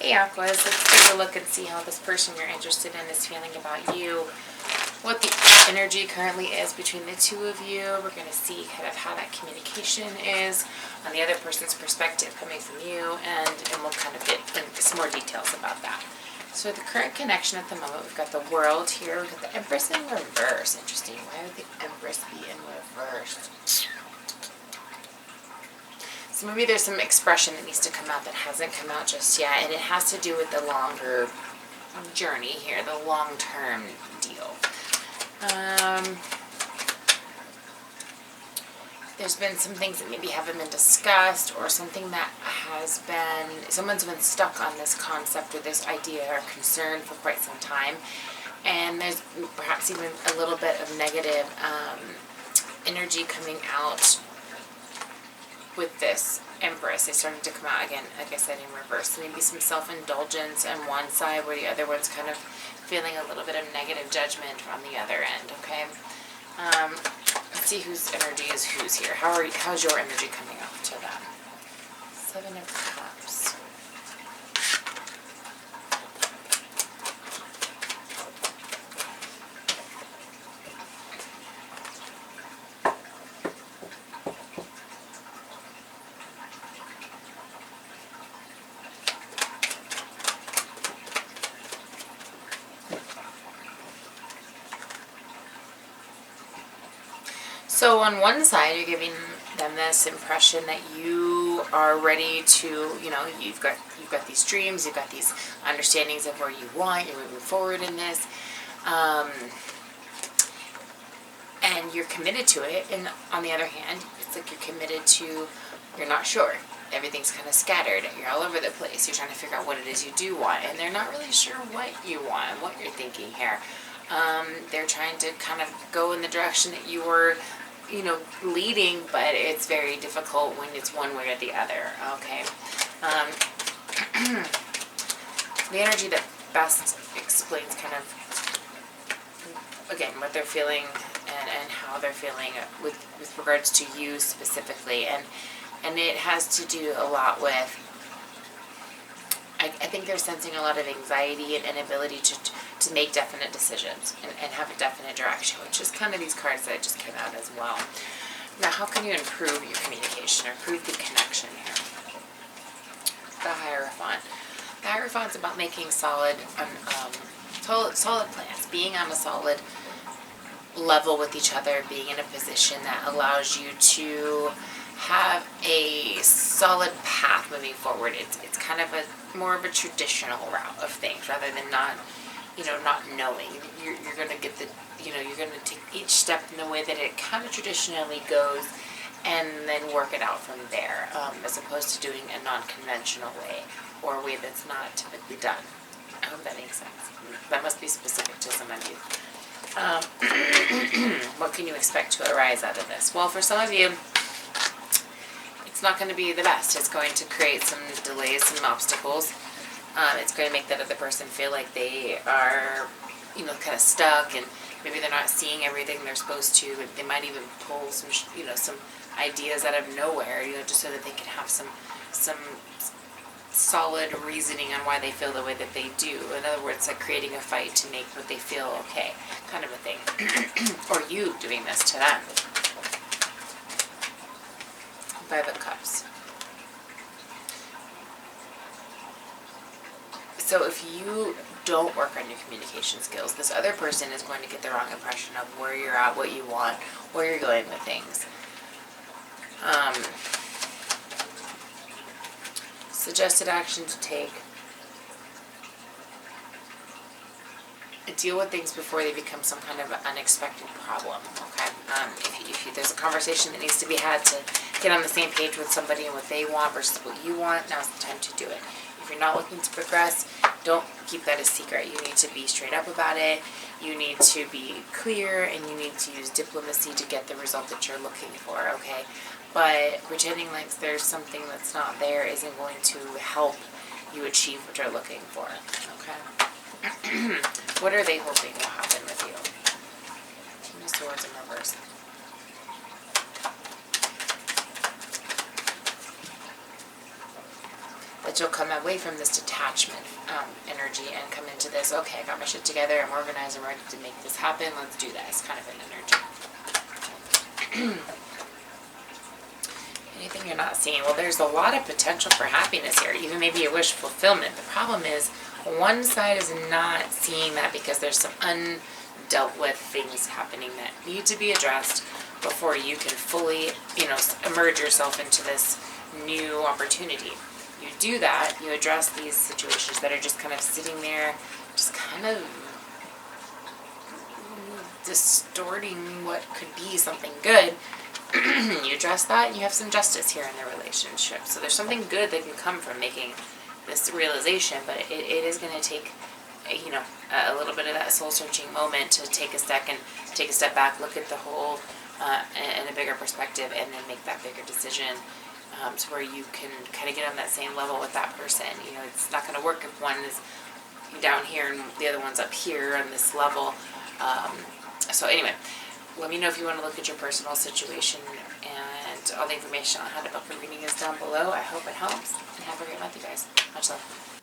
Hey Aquas, let's take a look and see how this person you're interested in is feeling about you. What the energy currently is between the two of you. We're going to see kind of how that communication is on the other person's perspective coming from you, and we'll kind of get into some more details about that. So the current connection at the moment, we've got the World here, we've got the Empress in reverse. Interesting. Why would the Empress be in reverse? So maybe there's some expression that needs to come out that hasn't come out just yet, and it has to do with the longer journey here, the long-term deal. There's been some things that maybe haven't been discussed, or something that has been, someone's been stuck on this concept or this idea or concern for quite some time, and there's perhaps even a little bit of negative energy coming out with this Empress. They started to come out again, like I said, in reverse. So maybe some self-indulgence on one side, where the other one's kind of feeling a little bit of negative judgment on the other end, okay? Let's see whose energy is whose here. How's your energy coming out to them? 7 of Cups. So on one side, you're giving them this impression that you are ready to, you've got these dreams, you've got these understandings of where you want, you're moving forward in this, and you're committed to it. And on the other hand, it's like you're committed to, you're not sure. Everything's kind of scattered. You're all over the place. You're trying to figure out what it is you do want, and they're not really sure what you want, what you're thinking here. They're trying to kind of go in the direction that you were leading, but it's very difficult when it's one way or the other, okay? The energy that best explains kind of, again, what they're feeling and how they're feeling with regards to you specifically, and it has to do a lot with, I think they're sensing a lot of anxiety and inability to make definite decisions and have a definite direction, which is kind of these cards that just came out as well. Now, how can you improve your communication or improve the connection here? The Hierophant. The Hierophant's about making solid plans, being on a solid level with each other, being in a position that allows you to have a solid path moving forward. It's kind of more of a traditional route of things rather than not knowing. You're going to get you're going to take each step in the way that it kind of traditionally goes, and then work it out from there, as opposed to doing a non-conventional way or a way that's not typically done. I hope that makes sense. That must be specific to some of you. What can you expect to arise out of this? Well, for some of you, it's not going to be the best. It's going to create some delays, some obstacles. It's going to make that other person feel like they are, kind of stuck, and maybe they're not seeing everything they're supposed to. They might even pull some, some ideas out of nowhere, just so that they can have some solid reasoning on why they feel the way that they do. In other words, like creating a fight to make what they feel okay, kind of a thing. Or you doing this to them. 5 of Cups. So if you don't work on your communication skills, this other person is going to get the wrong impression of where you're at, what you want, where you're going with things. Suggested action to take. Deal with things before they become some kind of unexpected problem, okay? If there's a conversation that needs to be had to get on the same page with somebody and what they want versus what you want, now's the time to do it. If you're not looking to progress, don't keep that a secret. You need to be straight up about it. You need to be clear, and you need to use diplomacy to get the result that you're looking for, okay? But pretending like there's something that's not there isn't going to help you achieve what you're looking for, okay? What are they hoping will happen with you? King of Swords in reverse. The that you'll come away from this detachment energy and come into this, okay, I got my shit together, I'm organized, I'm ready to make this happen, let's do this kind of an energy. Anything you're not seeing? Well, there's a lot of potential for happiness here, even maybe a wish fulfillment. The problem is one side is not seeing that because there's some undealt with things happening that need to be addressed before you can fully, immerse yourself into this new opportunity. You do that, you address these situations that are just kind of sitting there, just kind of distorting what could be something good. You address that, and you have some justice here in the relationship. So there's something good that can come from making this realization, but it is going to take, a little bit of that soul-searching moment to take a second, take a step back, look at the whole in a bigger perspective, and then make that bigger decision to where you can kind of get on that same level with that person. It's not going to work if one is down here and the other one's up here on this level. So anyway, let me know if you want to look at your personal situation, and all the information on how to book a reading is down below. I hope it helps, and have a great month, you guys. Much love.